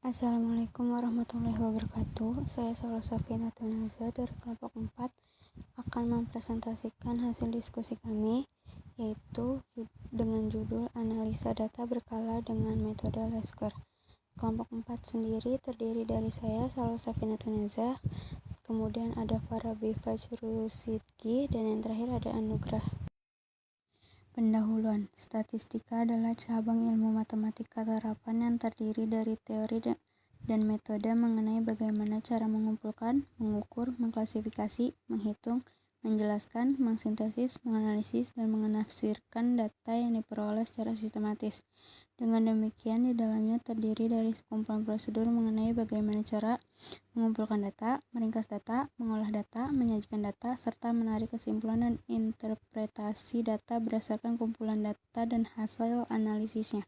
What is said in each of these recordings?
Assalamualaikum warahmatullahi wabarakatuh. Saya Salosa Finatunazah dari kelompok 4 akan mempresentasikan hasil diskusi kami, yaitu dengan judul Analisa Data Berkala dengan Metode Lasker. Kelompok 4 sendiri terdiri dari saya, Salosa Finatunazah, kemudian ada Farabi Fajrusidki, dan yang terakhir ada Anugrah. Pendahuluan. Statistika adalah cabang ilmu matematika terapan yang terdiri dari teori dan metode mengenai bagaimana cara mengumpulkan, mengukur, mengklasifikasi, menghitung, menjelaskan, mengsintesis, menganalisis, dan menafsirkan data yang diperoleh secara sistematis. Dengan demikian, di dalamnya terdiri dari sekumpulan prosedur mengenai bagaimana cara mengumpulkan data, meringkas data, mengolah data, menyajikan data, serta menarik kesimpulan dan interpretasi data berdasarkan kumpulan data dan hasil analisisnya.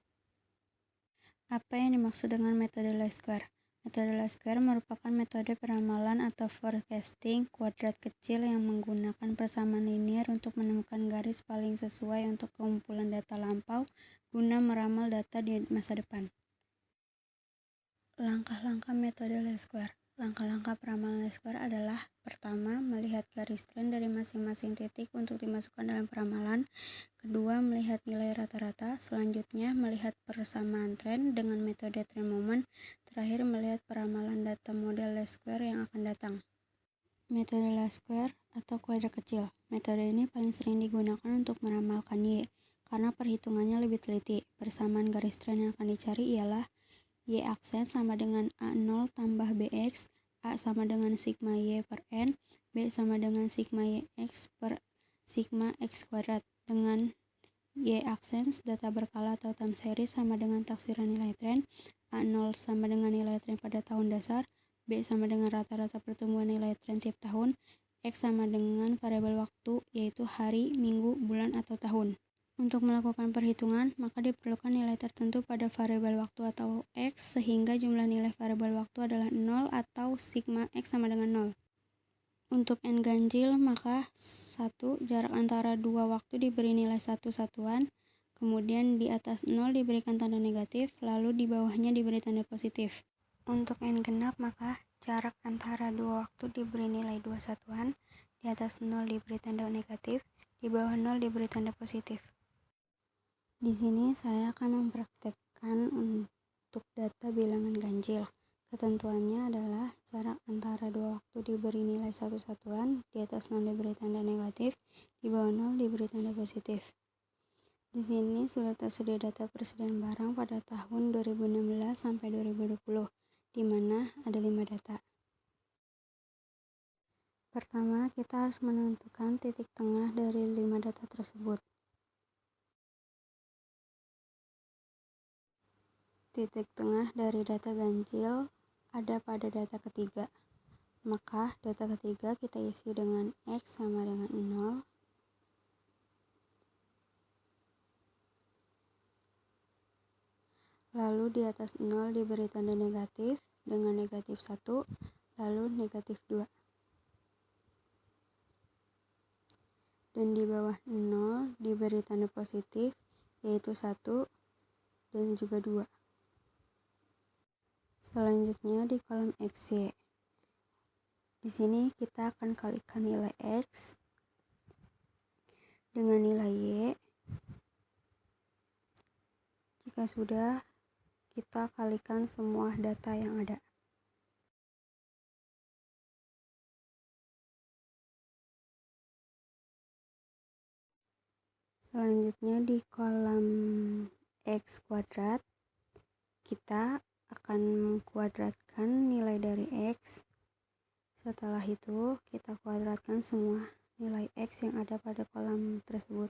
Apa yang dimaksud dengan metode Lasker? Metode Lasker merupakan metode peramalan atau forecasting kuadrat kecil yang menggunakan persamaan linear untuk menemukan garis paling sesuai untuk kumpulan data lampau guna meramal data di masa depan. Langkah-langkah metode Lasker. Langkah-langkah peramalan Lasker adalah: pertama, melihat garis tren dari masing-masing titik untuk dimasukkan dalam peramalan. Kedua, melihat nilai rata-rata. Selanjutnya, melihat persamaan tren dengan metode trend moment. Terakhir, melihat peramalan data model Lasker yang akan datang. Metode Lasker atau kuadrat kecil. Metode ini paling sering digunakan untuk meramalkan Y, karena perhitungannya lebih teliti. Persamaan garis tren yang akan dicari ialah Y aksen sama dengan A0 tambah BX, A sama dengan sigma Y per N, B sama dengan sigma YX per sigma X kuadrat. Dengan Y aksens, data berkala atau time series sama dengan taksiran nilai tren, A0 sama dengan nilai tren pada tahun dasar, B sama dengan rata-rata pertumbuhan nilai tren tiap tahun, X sama dengan variabel waktu, yaitu hari, minggu, bulan, atau tahun. Untuk melakukan perhitungan, maka diperlukan nilai tertentu pada variabel waktu atau X, sehingga jumlah nilai variabel waktu adalah 0 atau sigma X sama dengan 0. Untuk N ganjil, maka 1. Jarak antara dua waktu diberi nilai 1 satuan, kemudian di atas 0 diberikan tanda negatif, lalu di bawahnya diberi tanda positif. Untuk N genap, maka jarak antara dua waktu diberi nilai 2 satuan, di atas 0 diberi tanda negatif, di bawah 0 diberi tanda positif. Di sini saya akan mempraktekkan untuk data bilangan ganjil. Ketentuannya adalah jarak antara dua waktu diberi nilai 1 satuan, di atas 0 diberi tanda negatif, di bawah 0 diberi tanda positif. Di sini sudah tersedia data persediaan barang pada tahun 2016 sampai 2020, di mana ada 5 data. Pertama, kita harus menentukan titik tengah dari 5 data tersebut. Titik tengah dari data ganjil ada pada data ketiga. Maka data ketiga kita isi dengan X sama dengan 0. Lalu di atas 0 diberi tanda negatif dengan negatif 1, lalu negatif 2. Dan di bawah 0 diberi tanda positif, yaitu 1 dan juga 2. Selanjutnya di kolom XY. Di sini kita akan kalikan nilai X dengan nilai Y. Jika sudah, kita kalikan semua data yang ada. Selanjutnya di kolom X kuadrat, kita akan mengkuadratkan nilai dari X. Setelah itu, kita kuadratkan semua nilai X yang ada pada kolom tersebut.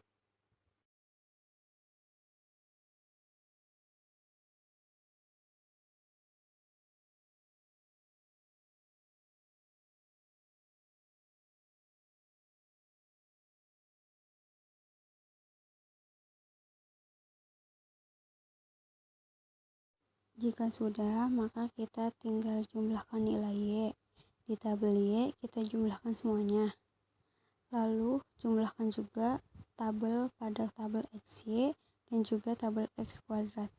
Jika sudah, maka kita tinggal jumlahkan nilai Y. Di tabel Y, kita jumlahkan semuanya. Lalu, jumlahkan juga tabel pada tabel XY dan juga tabel X kuadrat.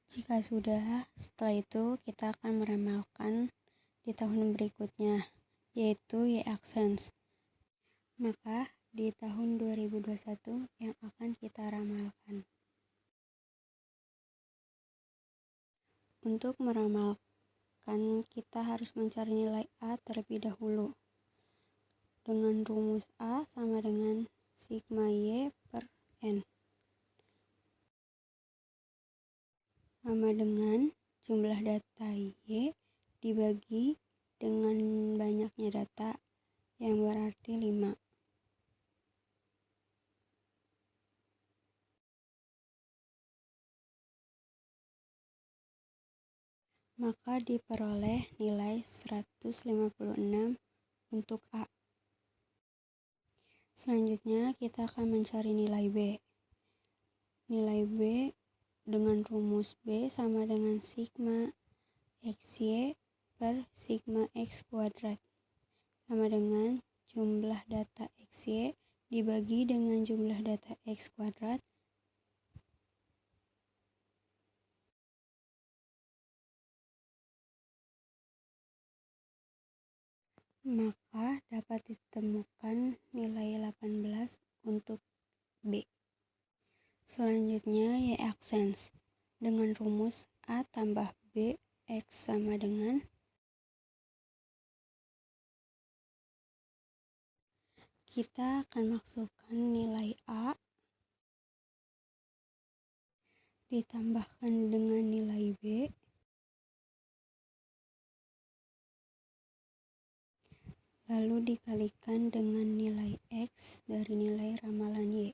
Jika sudah, setelah itu kita akan meramalkan di tahun berikutnya, yaitu y-axis. Maka di tahun 2021 yang akan kita ramalkan. Untuk meramalkan, kita harus mencari nilai A terlebih dahulu. Dengan rumus A sama dengan sigma Y per N. Sama dengan jumlah data Y dibagi dengan banyaknya data yang berarti 5. Maka diperoleh nilai 156 untuk A. Selanjutnya kita akan mencari nilai B. Nilai B dengan rumus B sama dengan sigma XY per sigma X kuadrat. Sama dengan jumlah data XY dibagi dengan jumlah data X kuadrat. Maka dapat ditemukan nilai 18 untuk B. Selanjutnya y-axis dengan rumus A tambah B X sama dengan kita akan masukkan nilai A ditambahkan dengan nilai B lalu dikalikan dengan nilai X dari nilai ramalan Y.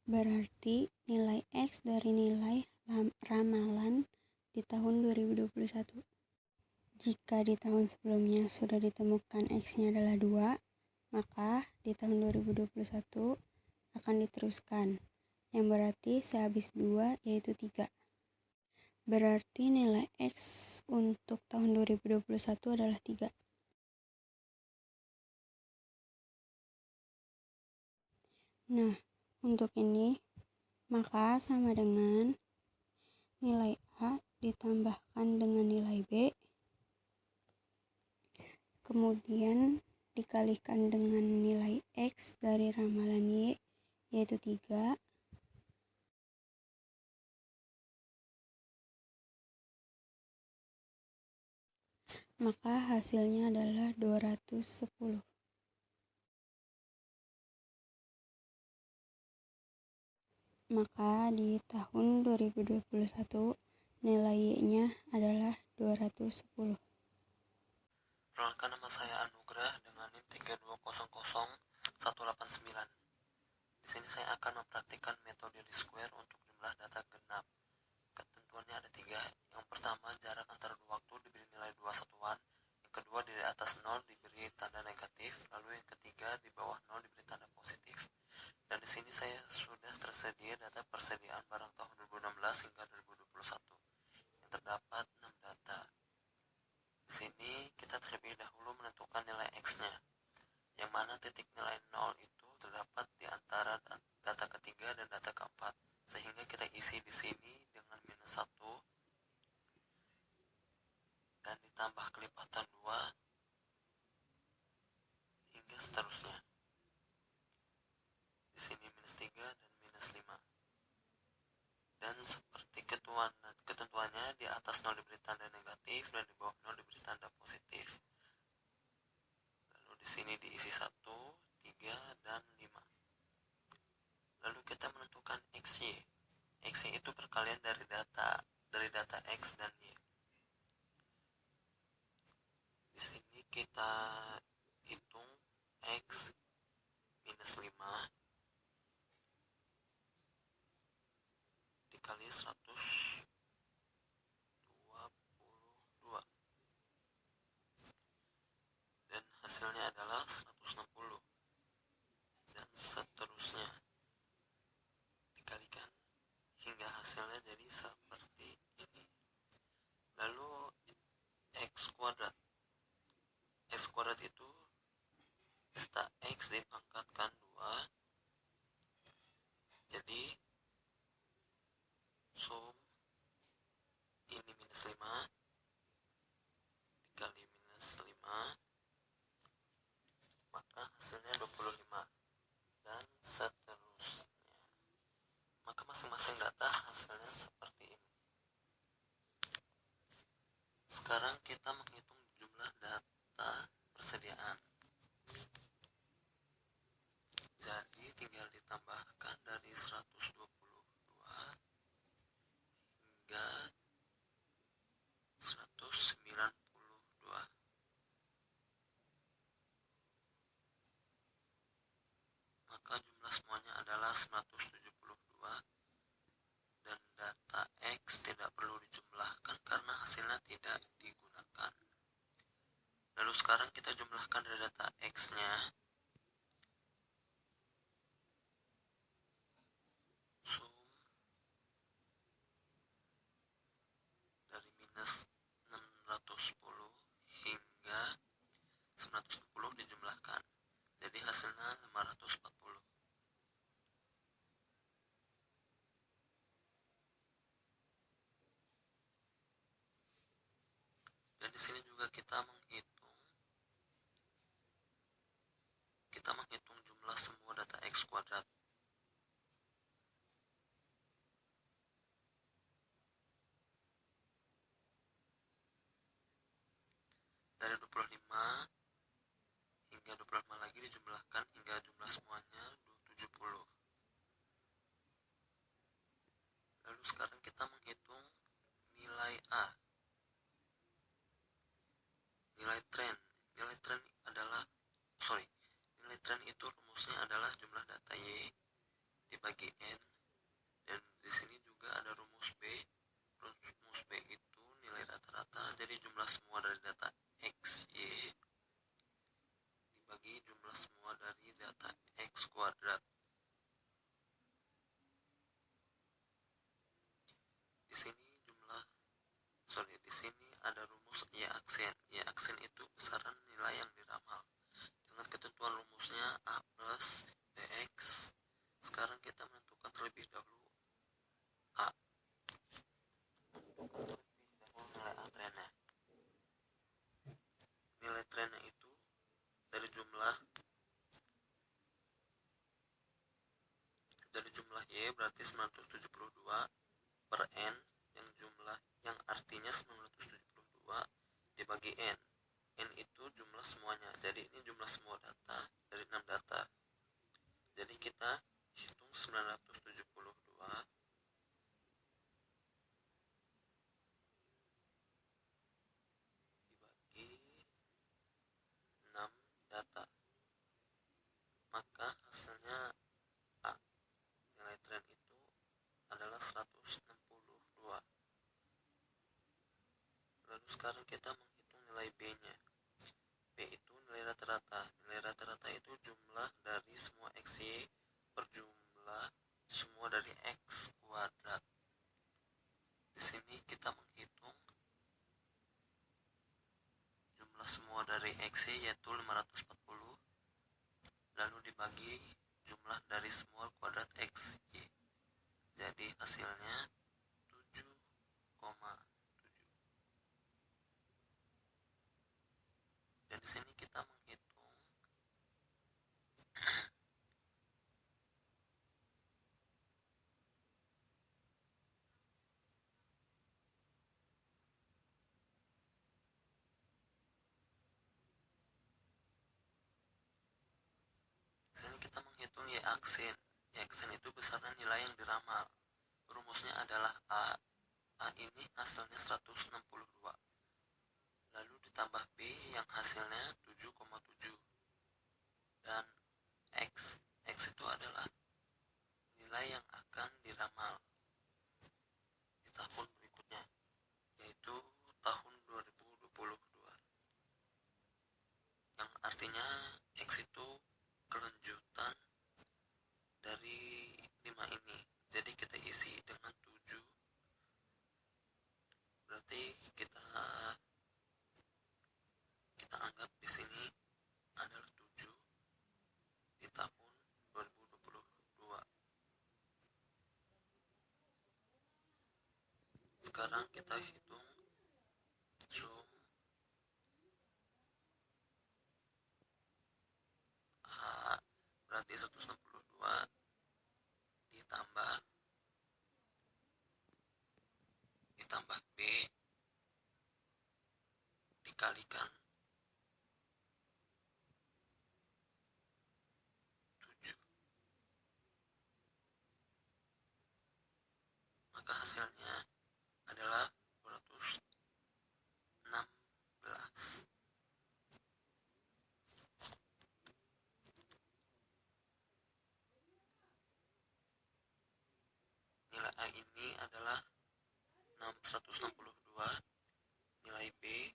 Berarti nilai X dari nilai ramalan di tahun 2021. Jika di tahun sebelumnya sudah ditemukan X-nya adalah 2, maka di tahun 2021 akan diteruskan, yang berarti sehabis 2 yaitu 3. Berarti nilai X untuk tahun 2021 adalah 3. Nah, untuk ini, maka sama dengan nilai A ditambahkan dengan nilai B, kemudian dikalikan dengan nilai X dari ramalan Y, yaitu 3, maka hasilnya adalah 210. Maka di tahun 2021 nilai Y-nya adalah 210. Perkenalkan, nama saya Anugrah dengan NIM 3200189. Di sini saya akan mempraktikkan metode least square untuk jumlah data genap. Ketentuannya ada 3. Yang pertama, jarak antara dua waktu diberi nilai 2 satuan. Yang kedua, di atas 0 diberi tanda negatif. Lalu yang ketiga, di bawah 0 diberi tanda positif. Dan di sini saya sudah tersedia data persediaan barang tahun 2016 hingga 2021 yang terdapat 6 data. Di sini kita terlebih dahulu menentukan nilai X-nya, yang mana titik nilai 0 itu terdapat di antara data ketiga dan data keempat, sehingga kita isi di sini dengan minus 1 dan ditambah kelipatan 2 hingga seterusnya. Di sini minus 3 dan minus 5. Dan seperti ketentuannya, di atas 0 diberi tanda negatif dan di bawah 0 diberi tanda positif. Lalu di sini diisi 1, 3, dan 5. Lalu kita menentukan XY. XY itu perkalian dari data X dan Y. Di sini kita hitung X minus 5 dikali 122 dan hasilnya adalah 160 dan seterusnya dikalikan hingga hasilnya jadi seperti ini. Lalu X kuadrat itu data X dipangkatkan 2, jadi sum ini minus 5 dikali minus 5, maka hasilnya 25, dan seterusnya. Maka masing-masing data hasilnya seperti ini. Sekarang kita menghitung jumlah data persediaan. Jadi tinggal ditambahkan dari 122 hingga 192. Maka jumlah semuanya adalah 172, dan data X tidak perlu dijumlahkan karena hasilnya tidak digunakan. Lalu sekarang kita jumlahkan dari data X-nya. Sum dari minus 610 hingga 910 dijumlahkan. Jadi hasilnya 540. Dan di sini juga kita menghitung jumlah semua data X kuadrat. Dari 25 hingga 25 lagi dijumlahkan hingga jumlah semuanya 70. Lalu sekarang kita menghitung nilai A. Nilai tren itu rumusnya adalah jumlah data Y dibagi N, dan di sini juga ada rumus B. Rumus B itu nilai rata-rata, jadi jumlah semua dari data X, Y dibagi jumlah semua dari data X kuadrat. Di sini ada rumus Y aksen. Y aksen itu besaran nilai yang diramal. Dengan ketentuan rumusnya A plus BX. Sekarang kita menentukan terlebih dahulu A. Nilai A trennya. Nilai trennya itu dari jumlah Y berarti 972 per N, yang artinya 972 dibagi N. N itu jumlah semuanya. Jadi ini jumlah semua data dari 6 data. Jadi kita hitung 972 dibagi 6 data. Maka hasilnya A. Nilai tren itu adalah 162. Lalu sekarang kita menghitung nilai B-nya. B itu nilai rata-rata. Nilai rata-rata itu jumlah dari semua XY per jumlah semua dari X kuadrat. Di sini kita menghitung jumlah semua dari XY yaitu 540, lalu dibagi jumlah dari semua kuadrat XY. Jadi hasilnya 7,7. Dan di sini kita menghitung Y aksen. Y aksen itu besaran nilai yang diramal. Rumusnya adalah A. A ini hasilnya 162. Lalu ditambah B yang hasilnya 7,7. Dan X itu adalah nilai yang akan diramal di tahun berikutnya, yaitu tahun 2022. Yang artinya X itu kelanjutan dari 5 ini. Jadi kita isi dengan 7. Berarti kita anggap di sini sekarang kita hitung sum A berarti 162 ditambah B dikalikan 7, maka hasilnya adalah 216. Nilai A ini adalah 162, nilai B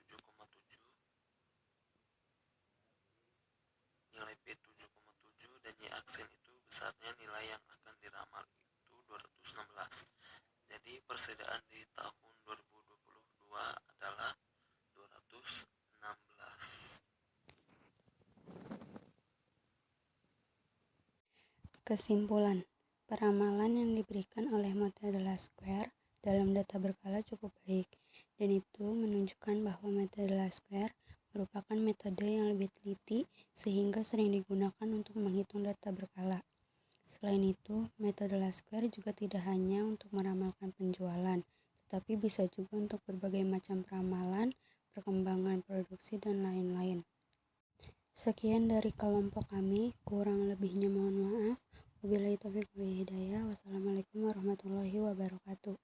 7,7, nilai B 7,7 dan Y aksen itu besarnya nilai yang akan diramal itu 216. Jadi persediaan di tahun 2022 adalah 216. Kesimpulan, peramalan yang diberikan oleh metode Laskwer dalam data berkala cukup baik, dan itu menunjukkan bahwa metode Laskwer merupakan metode yang lebih teliti sehingga sering digunakan untuk menghitung data berkala. Selain itu, metode Laskwer juga tidak hanya untuk meramalkan penjualan, tetapi bisa juga untuk berbagai macam peramalan, perkembangan produksi, dan lain-lain. Sekian dari kelompok kami, kurang lebihnya mohon maaf. Wabillahi taufiq wal hidayah. Wassalamualaikum warahmatullahi wabarakatuh.